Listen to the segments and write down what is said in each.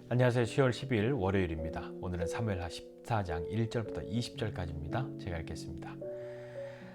안녕하세요. 10월 12일 월요일입니다. 오늘은 사무엘하 14장 1절부터 20절까지입니다. 제가 읽겠습니다.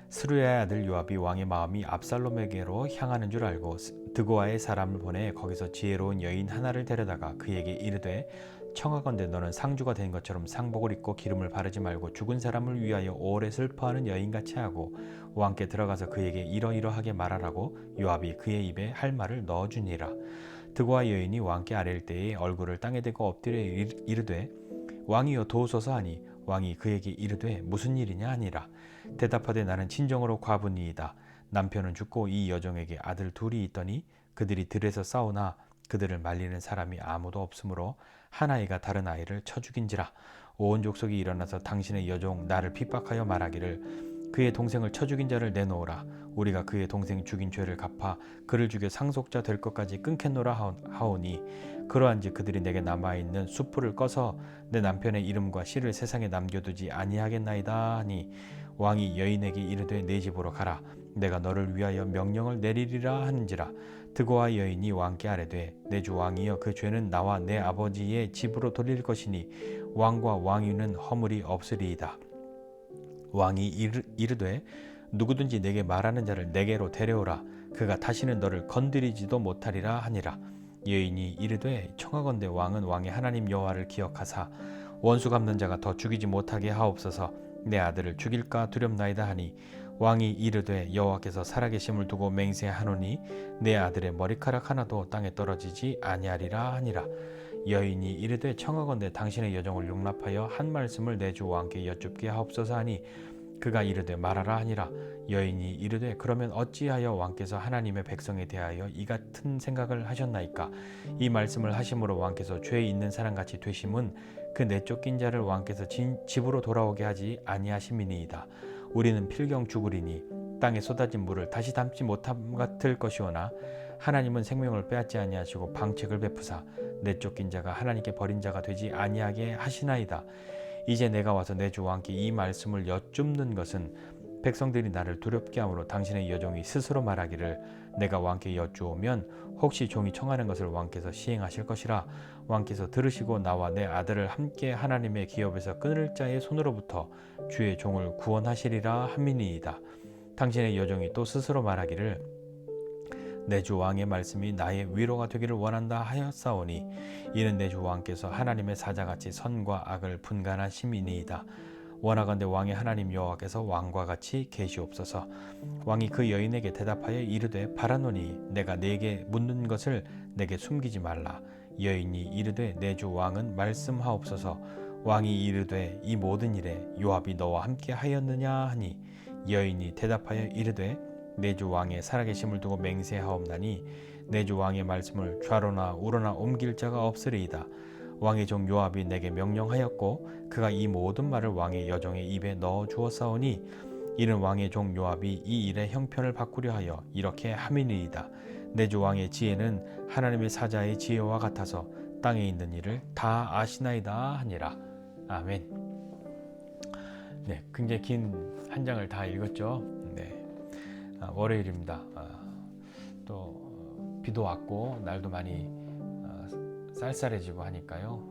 스루야의 아들 요압이 왕의 마음이 압살롬에게로 향하는 줄 알고 드고아의 사람을 보내 거기서 지혜로운 여인 하나를 데려다가 그에게 이르되 청하건대 너는 상주가 된 것처럼 상복을 입고 기름을 바르지 말고 죽은 사람을 위하여 오래 슬퍼하는 여인같이 하고 왕께 들어가서 그에게 이러이러하게 말하라고 요압이 그의 입에 할 말을 넣어주니라. 드고아 여인이 왕께 아랠 때에 얼굴을 땅에 대고 엎드려 이르되 왕이여 도우소서 하니 왕이 그에게 이르되 무슨 일이냐 하니라. 대답하되 나는 친정으로 과부니이다. 남편은 죽고 이 여종에게 아들 둘이 있더니 그들이 들에서 싸우나 그들을 말리는 사람이 아무도 없으므로 한 아이가 다른 아이를 쳐 죽인지라. 온 족속이 일어나서 당신의 여종 나를 핍박하여 말하기를 그의 동생을 쳐 죽인 자를 내놓으라. 우리가 그의 동생 죽인 죄를 갚아 그를 죽여 상속자 될 것까지 끊겠노라 하오니 그러한즉 그들이 내게 남아있는 숯불을 꺼서 내 남편의 이름과 씨를 세상에 남겨두지 아니하겠나이다 하니 왕이 여인에게 이르되 내 집으로 가라. 내가 너를 위하여 명령을 내리리라 하는지라. 드고아 여인이 왕께 아뢰되 내 주 왕이여 그 죄는 나와 내 아버지의 집으로 돌릴 것이니 왕과 왕위는 허물이 없으리이다. 왕이 이르되 누구든지 내게 말하는 자를 내게로 데려오라. 그가 다시는 너를 건드리지도 못하리라 하니라. 여인이 이르되 청하건대 왕은 왕의 하나님 여호와를 기억하사 원수 갚는 자가 더 죽이지 못하게 하옵소서. 내 아들을 죽일까 두렵나이다 하니 왕이 이르되 여호와께서 살아계심을 두고 맹세하노니 내 아들의 머리카락 하나도 땅에 떨어지지 아니하리라 하니라. 여인이 이르되 청하건대 당신의 여종을 용납하여 한 말씀을 내 주 왕께 여쭙게 하옵소서 하니 그가 이르되 말하라 하니라. 여인이 이르되 그러면 어찌하여 왕께서 하나님의 백성에 대하여 이 같은 생각을 하셨나이까? 이 말씀을 하심으로 왕께서 죄 있는 사람같이 되심은 그 내쫓긴 자를 왕께서 집으로 돌아오게 하지 아니하심이니이다. 우리는 필경 죽으리니 땅에 쏟아진 물을 다시 담지 못함 같을 것이오나 하나님은 생명을 빼앗지 아니하시고 방책을 베푸사 내쫓긴 자가 하나님께 버린 자가 되지 아니하게 하시나이다. 이제 내가 와서 내 주 왕께 이 말씀을 여쭙는 것은 백성들이 나를 두렵게 함으로 당신의 여종이 스스로 말하기를 내가 왕께 여쭈오면 혹시 종이 청하는 것을 왕께서 시행하실 것이라. 왕께서 들으시고 나와 내 아들을 함께 하나님의 기업에서 끊을 자의 손으로부터 주의 종을 구원하시리라 함이니이다. 당신의 여종이 또 스스로 말하기를 내 주 왕의 말씀이 나의 위로가 되기를 원한다 하였사오니 이는 내 주 왕께서 하나님의 사자같이 선과 악을 분간하심이니이다. 원하건대 왕의 하나님 여호와께서 왕과 같이 계시옵소서. 왕이 그 여인에게 대답하여 이르되 바라노니 내가 네게 묻는 것을 내게 숨기지 말라. 여인이 이르되 내 주 왕은 말씀하옵소서. 왕이 이르되 이 모든 일에 요압이 너와 함께 하였느냐 하니 여인이 대답하여 이르되 내 주 왕의 살아계심을 두고 맹세하옵나니 내 주 왕의 말씀을 좌로나 우로나 옮길 자가 없으리이다. 왕의 종 요압이 내게 명령하였고 그가 이 모든 말을 왕의 여종의 입에 넣어 주었사오니 이는 왕의 종 요압이 이 일의 형편을 바꾸려 하여 이렇게 함이니이다. 내 주 왕의 지혜는 하나님의 사자의 지혜와 같아서 땅에 있는 일을 다 아시나이다 하니라. 아멘. 네, 굉장히 긴 한 장을 다 읽었죠. 네, 월요일입니다. 또 비도 왔고 날도 많이 쌀쌀해지고 하니까요.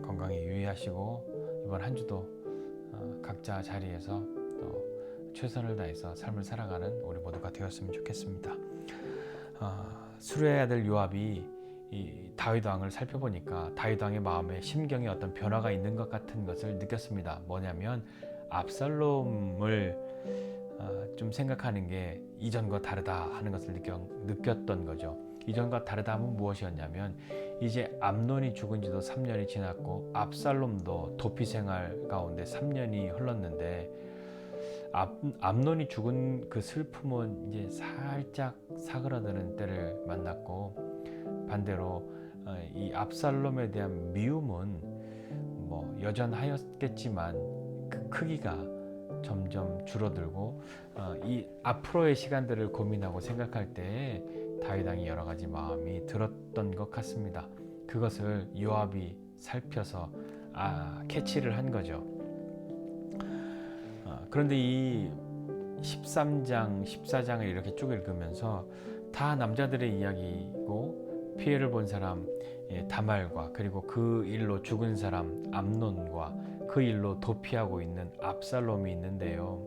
건강에 유의하시고 이번 한 주도 각자 자리에서 또 최선을 다해서 삶을 살아가는 우리 모두가 되었으면 좋겠습니다. 스루야의 아들 요압이 이 다윗 왕을 살펴보니까 다윗 왕의 마음에 심경에 어떤 변화가 있는 것 같은 것을 느꼈습니다. 뭐냐면 압살롬을 좀 생각하는 게 이전과 다르다 하는 것을 느꼈던 거죠. 이전과 다르다 하면 무엇이었냐면 이제 암논이 죽은 지도 3년이 지났고 압살롬도 도피 생활 가운데 3년이 흘렀는데 암논이 죽은 그 슬픔은 이제 살짝 사그라드는 때를 만났고 반대로 이 압살롬에 대한 미움은 뭐 여전하였겠지만 그 크기가 점점 줄어들고 이 앞으로의 시간들을 고민하고 생각할 때 다윗 왕이 여러 가지 마음이 들었던 것 같습니다. 그것을 요압이 살펴서 캐치를 한 거죠. 그런데 이 13장, 14장을 이렇게 쭉 읽으면서 다 남자들의 이야기고 피해를 본 사람 다말과 그리고 그 일로 죽은 사람 암논과 그 일로 도피하고 있는 압살롬이 있는데요.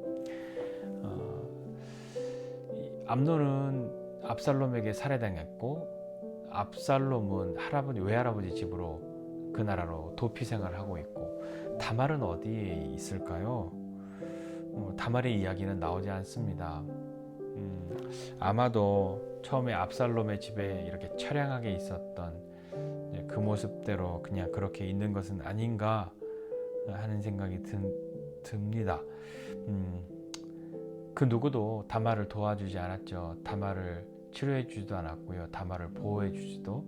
암논은 압살롬에게 살해당했고 압살롬은 외할아버지 집으로 그 나라로 도피 생활을 하고 있고 다말은 어디에 있을까요? 다말의 이야기는 나오지 않습니다. 아마도 처음에 압살롬의 집에 이렇게 처량하게 있었던 그 모습대로 그냥 그렇게 있는 것은 아닌가 하는 생각이 듭니다. 그 누구도 다말을 도와주지 않았죠. 다말을 치료해 주지도 않았고요. 다말을 보호해 주지도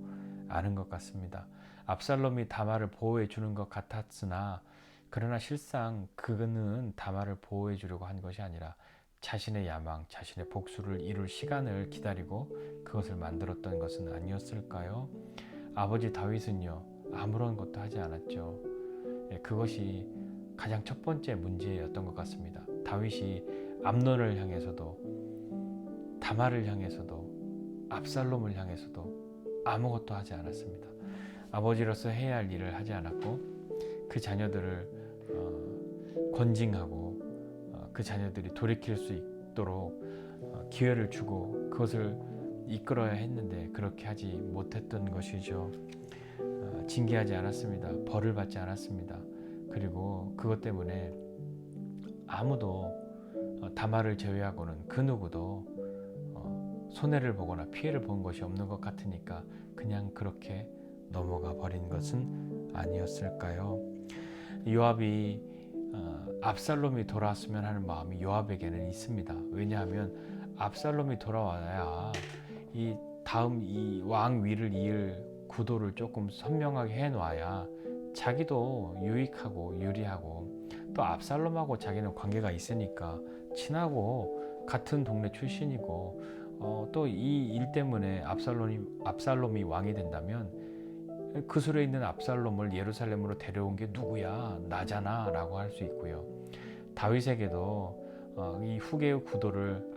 않은 것 같습니다. 압살롬이 다말을 보호해 주는 것 같았으나 그러나 실상 그는 다말을 보호해 주려고 한 것이 아니라 자신의 야망, 자신의 복수를 이룰 시간을 기다리고 그것을 만들었던 것은 아니었을까요? 아버지 다윗은요, 아무런 것도 하지 않았죠. 그것이 가장 첫 번째 문제였던 것 같습니다. 다윗이 암논을 향해서도 다말을 향해서도 압살롬을 향해서도 아무것도 하지 않았습니다. 아버지로서 해야 할 일을 하지 않았고 그 자녀들을 권징하고 그 자녀들이 돌이킬 수 있도록 기회를 주고 그것을 이끌어야 했는데 그렇게 하지 못했던 것이죠. 징계하지 않았습니다. 벌을 받지 않았습니다. 그리고 그것 때문에 아무도 다말을 제외하고는 그 누구도 손해를 보거나 피해를 본 것이 없는 것 같으니까 그냥 그렇게 넘어가 버린 것은 아니었을까요? 요압이 압살롬이 돌아왔으면 하는 마음이 요압에게는 있습니다. 왜냐하면 압살롬이 돌아와야 이 다음 이 왕 위를 이을 구도를 조금 선명하게 해놔야 자기도 유익하고 유리하고 또 압살롬하고 자기는 관계가 있으니까 친하고 같은 동네 출신이고 또 이 일 때문에 압살롬이 왕이 된다면 그 술에 있는 압살롬을 예루살렘으로 데려온 게 누구야? 나잖아 라고 할 수 있고요. 다윗에게도 이 후계의 구도를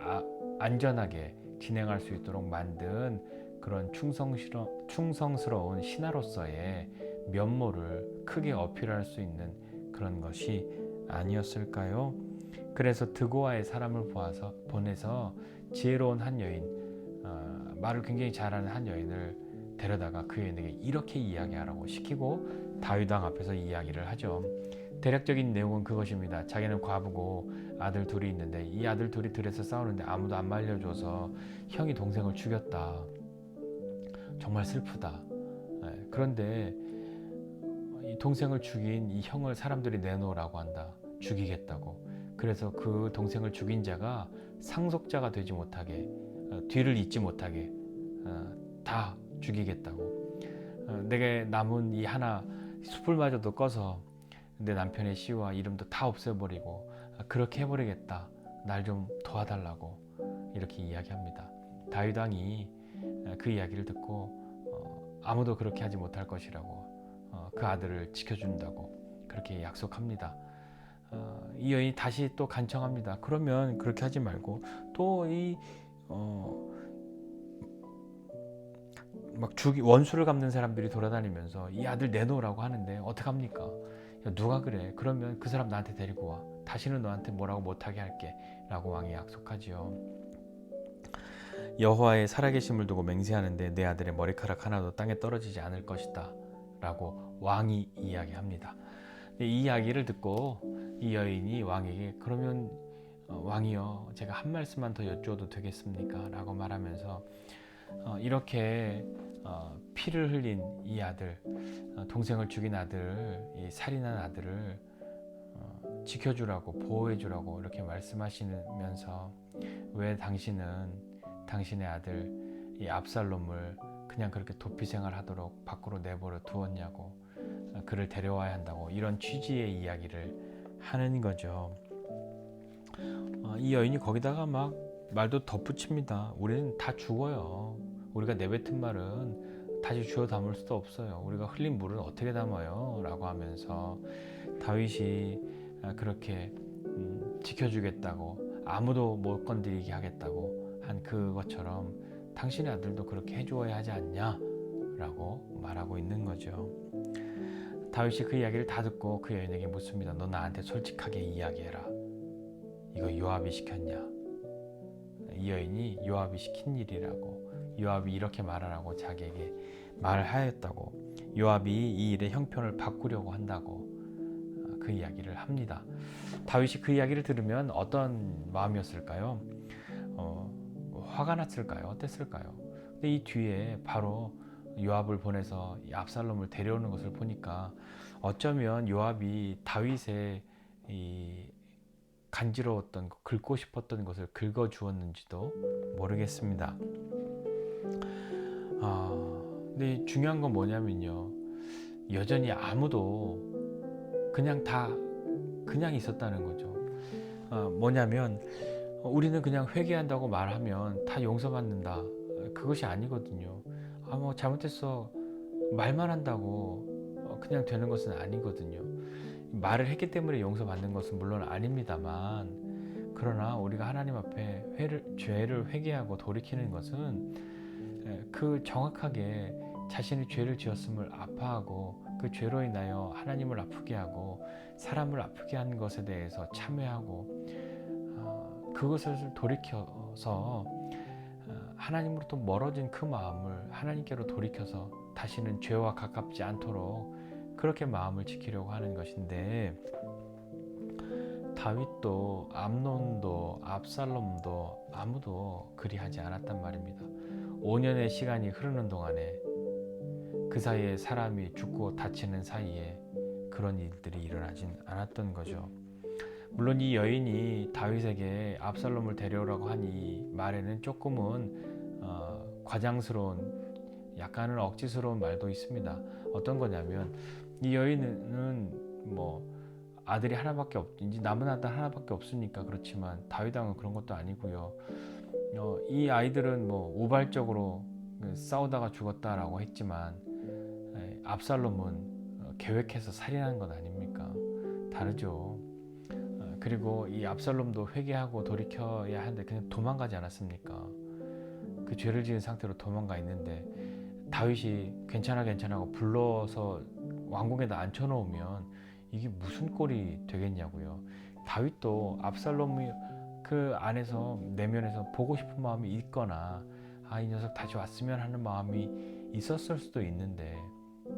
안전하게 진행할 수 있도록 만든 그런 충성스러운 신하로서의 면모를 크게 어필할 수 있는 그런 것이 아니었을까요? 그래서 드고아의 사람을 보내서 지혜로운 한 여인, 말을 굉장히 잘하는 한 여인을 데려다가 그 여인에게 이렇게 이야기하라고 시키고 다윗왕 앞에서 이야기를 하죠. 대략적인 내용은 그것입니다. 자기는 과부고 아들 둘이 있는데 이 아들 둘이 들에서 싸우는데 아무도 안 말려줘서 형이 동생을 죽였다. 정말 슬프다. 그런데 이 동생을 죽인 이 형을 사람들이 내놓으라고 한다. 죽이겠다고. 그래서 그 동생을 죽인 자가 상속자가 되지 못하게 뒤를 잇지 못하게 다 죽이겠다고. 내게 남은 이 하나 숯불마저도 꺼서 내 남편의 시와 이름도 다 없애버리고 그렇게 해버리겠다. 날 좀 도와달라고 이렇게 이야기합니다. 다윗 왕이 그 이야기를 듣고 아무도 그렇게 하지 못할 것이라고 그 아들을 지켜준다고 그렇게 약속합니다. 이 여인이 다시 또 간청합니다. 그러면 그렇게 하지 말고 또 이 원수를 갚는 사람들이 돌아다니면서 이 아들 내놓으라고 하는데 어떡합니까? 야, 누가 그래? 그러면 그 사람 나한테 데리고 와. 다시는 너한테 뭐라고 못하게 할게 라고 왕이 약속하지요. 여호와의 살아계심을 두고 맹세하는데 내 아들의 머리카락 하나도 땅에 떨어지지 않을 것이다 라고 왕이 이야기합니다. 이 이야기를 듣고 이 여인이 왕에게 그러면 왕이여 제가 한 말씀만 더 여쭈어도 되겠습니까? 라고 말하면서 이렇게 피를 흘린 이 아들, 동생을 죽인 아들, 이 살인한 아들을 지켜주라고 보호해주라고 이렇게 말씀하시면서 왜 당신은 당신의 아들 이 압살롬을 그냥 그렇게 도피 생활하도록 밖으로 내버려 두었냐고, 그를 데려와야 한다고 이런 취지의 이야기를 하는 거죠. 이 여인이 거기다가 막 말도 덧붙입니다. 우리는 다 죽어요. 우리가 내뱉은 말은 다시 주워 담을 수도 없어요. 우리가 흘린 물은 어떻게 담아요? 라고 하면서 다윗이 그렇게 지켜주겠다고 아무도 못 건드리게 하겠다고 한 그것처럼 당신의 아들도 그렇게 해주어야 하지 않냐? 라고 말하고 있는 거죠. 다윗이 그 이야기를 다 듣고 그 여인에게 묻습니다. 너 나한테 솔직하게 이야기해라. 이거 요압이 시켰냐? 이 여인이 요압이 시킨 일이라고, 요압이 이렇게 말하라고 자기에게 말을 하였다고, 요압이 이 일의 형편을 바꾸려고 한다고 그 이야기를 합니다. 다윗이 그 이야기를 들으면 어떤 마음이었을까요? 화가 났을까요? 어땠을까요? 근데 이 뒤에 바로 요압을 보내서 이 압살롬을 데려오는 것을 보니까 어쩌면 요압이 다윗의 이 간지러웠던, 긁고 싶었던 것을 긁어주었는지도 모르겠습니다. 근데 중요한 건 뭐냐면요, 여전히 아무도 그냥 있었다는 거죠. 뭐냐면 우리는 그냥 회개한다고 말하면 다 용서받는다, 그것이 아니거든요. 뭐 잘못했어 말만 한다고 그냥 되는 것은 아니거든요. 말을 했기 때문에 용서받는 것은 물론 아닙니다만, 그러나 우리가 하나님 앞에 죄를 회개하고 돌이키는 것은 그 정확하게 자신이 죄를 지었음을 아파하고 그 죄로 인하여 하나님을 아프게 하고 사람을 아프게 한 것에 대해서 참회하고 그것을 돌이켜서 하나님으로부터 멀어진 그 마음을 하나님께로 돌이켜서 다시는 죄와 가깝지 않도록 그렇게 마음을 지키려고 하는 것인데, 다윗도 암논도 압살롬도 아무도 그리하지 않았단 말입니다. 5년의 시간이 흐르는 동안에 그 사이에 사람이 죽고 다치는 사이에 그런 일들이 일어나진 않았던 거죠. 물론 이 여인이 다윗에게 압살롬을 데려오라고 한 이 말에는 조금은 과장스러운, 약간은 억지스러운 말도 있습니다. 어떤 거냐면 이 여인은 뭐 아들이 하나밖에 없든지 남은 아들 하나밖에 없으니까 그렇지만 다윗 왕은 그런 것도 아니고요. 이 아이들은 뭐 우발적으로 싸우다가 죽었다라고 했지만 압살롬은 계획해서 살인한 것 아닙니까? 다르죠. 그리고 이 압살롬도 회개하고 돌이켜야 하는데 그냥 도망가지 않았습니까? 그 죄를 지은 상태로 도망가 있는데 다윗이 괜찮아고 불러서 왕궁에다 앉혀놓으면 이게 무슨 꼴이 되겠냐고요. 다윗도 압살롬이 그 안에서 내면에서 보고 싶은 마음이 있거나 이 녀석 다시 왔으면 하는 마음이 있었을 수도 있는데,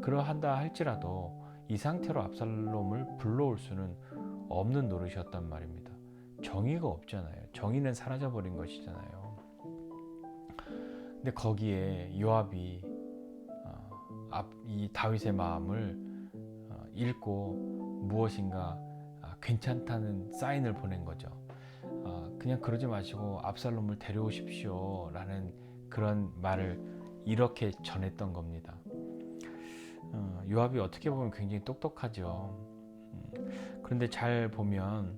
그러한다 할지라도 이 상태로 압살롬을 불러올 수는 없는 노릇이었단 말입니다. 정의가 없잖아요. 정의는 사라져버린 것이잖아요. 근데 거기에 요압이 이 다윗의 마음을 읽고 무엇인가 괜찮다는 사인을 보낸 거죠. 그냥 그러지 마시고 압살롬을 데려오십시오 라는 그런 말을 이렇게 전했던 겁니다. 요압이 어떻게 보면 굉장히 똑똑하죠. 그런데 잘 보면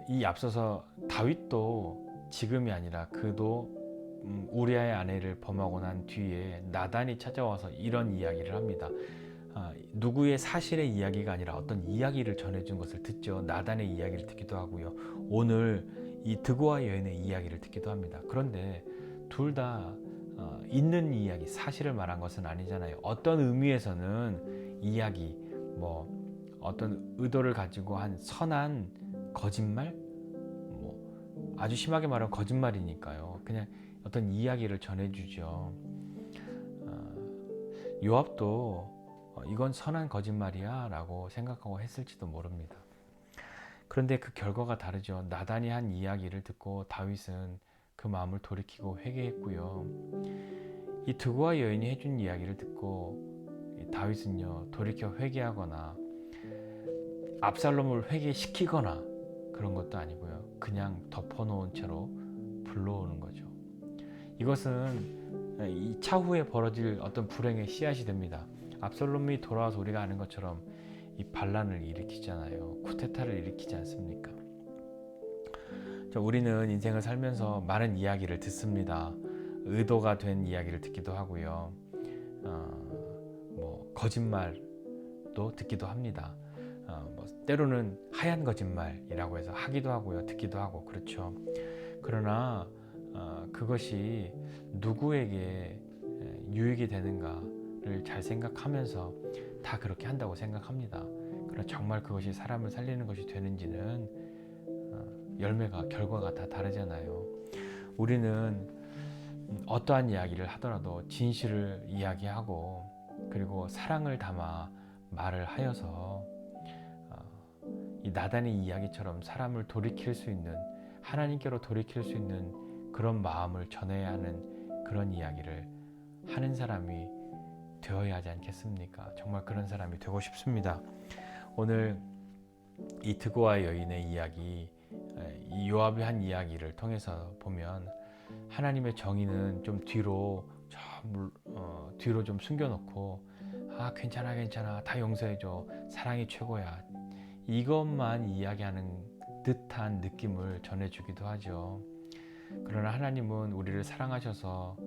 이 앞서서 다윗도 지금이 아니라 그도 우리아의 아내를 범하고 난 뒤에 나단이 찾아와서 이런 이야기를 합니다. 누구의 사실의 이야기가 아니라 어떤 이야기를 전해준 것을 듣죠. 나단의 이야기를 듣기도 하고요. 오늘 이 드고와 여인의 이야기를 듣기도 합니다. 그런데 둘 다 있는 이야기, 사실을 말한 것은 아니잖아요. 어떤 의미에서는 이야기, 뭐 어떤 의도를 가지고 한 선한 거짓말, 뭐 아주 심하게 말하면 거짓말이니까요. 그냥 어떤 이야기를 전해주죠. 요압도 이건 선한 거짓말이야 라고 생각하고 했을지도 모릅니다. 그런데 그 결과가 다르죠. 나단이 한 이야기를 듣고 다윗은 그 마음을 돌이키고 회개했고요. 이 드고와 여인이 해준 이야기를 듣고 다윗은요, 돌이켜 회개하거나 압살롬을 회개시키거나 그런 것도 아니고요. 그냥 덮어놓은 채로 불러오는 거죠. 이것은 이 차후에 벌어질 어떤 불행의 씨앗이 됩니다. 압살롬이 돌아와서 우리가 아는 것처럼 이 반란을 일으키잖아요. 쿠데타를 일으키지 않습니까? 우리는 인생을 살면서 많은 이야기를 듣습니다. 의도가 된 이야기를 듣기도 하고요. 뭐 거짓말도 듣기도 합니다. 때로는 하얀 거짓말이라고 해서 하기도 하고요. 듣기도 하고 그렇죠. 그러나 그것이 누구에게 유익이 되는가를 잘 생각하면서 다 그렇게 한다고 생각합니다. 그러나 정말 그것이 사람을 살리는 것이 되는지는 열매가, 결과가 다 다르잖아요. 우리는 어떠한 이야기를 하더라도 진실을 이야기하고 그리고 사랑을 담아 말을 하여서 이 나단의 이야기처럼 사람을 돌이킬 수 있는, 하나님께로 돌이킬 수 있는 그런 마음을 전해야 하는 그런 이야기를 하는 사람이 되어야 하지 않겠습니까? 정말 그런 사람이 되고 싶습니다. 오늘 이 드고와 여인의 이야기, 이 요압이 한 이야기를 통해서 보면 하나님의 정의는 좀 뒤로 좀 숨겨놓고 괜찮아 다 용서해줘, 사랑이 최고야, 이것만 이야기하는 듯한 느낌을 전해주기도 하죠. 그러나 하나님은 우리를 사랑하셔서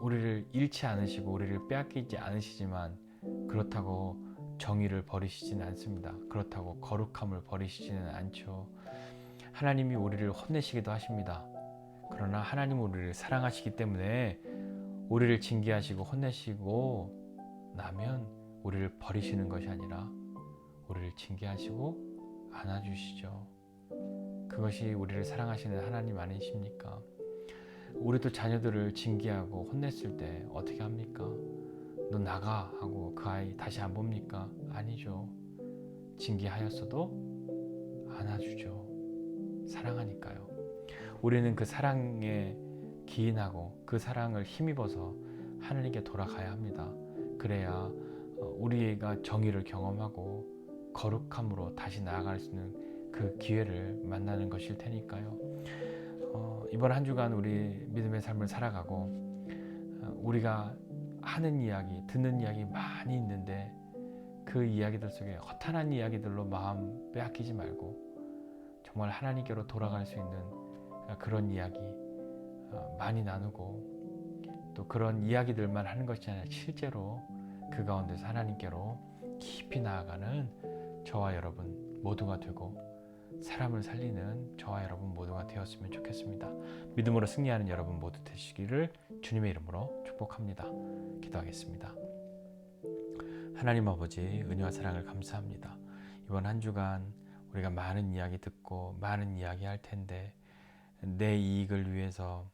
우리를 잃지 않으시고 우리를 빼앗기지 않으시지만 그렇다고 정의를 버리시지는 않습니다. 그렇다고 거룩함을 버리시지는 않죠. 하나님이 우리를 혼내시기도 하십니다. 그러나 하나님은 우리를 사랑하시기 때문에 우리를 징계하시고 혼내시고 나면 우리를 버리시는 것이 아니라 우리를 징계하시고 안아주시죠. 그것이 우리를 사랑하시는 하나님 아니십니까? 우리도 자녀들을 징계하고 혼냈을 때 어떻게 합니까? 너 나가 하고 그 아이 다시 안 봅니까? 아니죠. 징계하였어도 안아주죠. 사랑하니까요. 우리는 그 사랑에 기인하고 그 사랑을 힘입어서 하나님께 돌아가야 합니다. 그래야 우리가 정의를 경험하고 거룩함으로 다시 나아갈 수 있는 그 기회를 만나는 것일 테니까요. 이번 한 주간 우리 믿음의 삶을 살아가고 우리가 하는 이야기, 듣는 이야기 많이 있는데 그 이야기들 속에 허탄한 이야기들로 마음 빼앗기지 말고 정말 하나님께로 돌아갈 수 있는 그런 이야기 많이 나누고 또 그런 이야기들만 하는 것이 아니라 실제로 그 가운데서 하나님께로 깊이 나아가는 저와 여러분 모두가 되고 사람을 살리는 저와 여러분 모두가 되었으면 좋겠습니다. 믿음으로 승리하는 여러분 모두 되시기를 주님의 이름으로 축복합니다. 기도하겠습니다. 하나님 아버지, 은혜와 사랑을 감사합니다. 이번 한 주간 우리가 많은 이야기 듣고 많은 이야기 할 텐데 내 이익을 위해서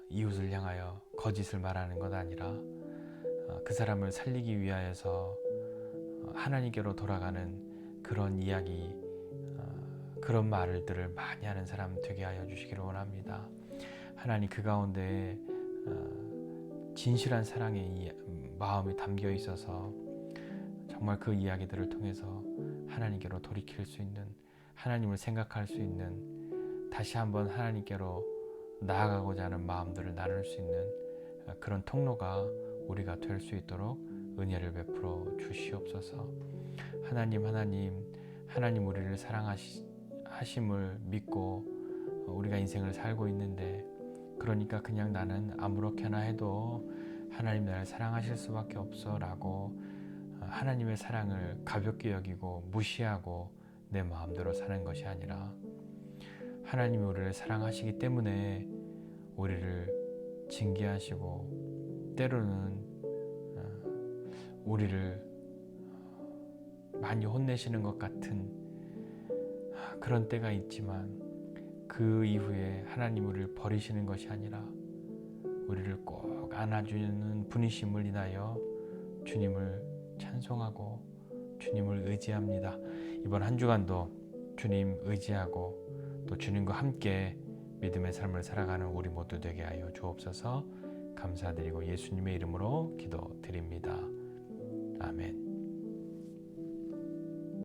이웃을 향하여 거짓을 말하는 것 아니라 그 사람을 살리기 위하여서 하나님께로 돌아가는 그런 이야기, 그런 말들을 많이 하는 사람 되게 하여 주시기를 원합니다. 하나님, 그 가운데 진실한 사랑의 마음이 담겨 있어서 정말 그 이야기들을 통해서 하나님께로 돌이킬 수 있는, 하나님을 생각할 수 있는, 다시 한번 하나님께로 나아가고자 하는 마음들을 나눌 수 있는 그런 통로가 우리가 될 수 있도록 은혜를 베풀어 주시옵소서. 하나님 우리를 사랑하심을 믿고 우리가 인생을 살고 있는데, 그러니까 그냥 나는 아무렇게나 해도 하나님 나를 사랑하실 수밖에 없어 라고 하나님의 사랑을 가볍게 여기고 무시하고 내 마음대로 사는 것이 아니라 하나님이 우리를 사랑하시기 때문에 우리를 징계하시고 때로는 우리를 많이 혼내시는 것 같은 그런 때가 있지만 그 이후에 하나님 우리를 버리시는 것이 아니라 우리를 꼭 안아주는 분이심을 인하여 주님을 찬송하고 주님을 의지합니다. 이번 한 주간도 주님 의지하고 또 주님과 함께 믿음의 삶을 살아가는 우리 모두 되게 하여 주옵소서. 감사드리고 예수님의 이름으로 기도드립니다. 아멘.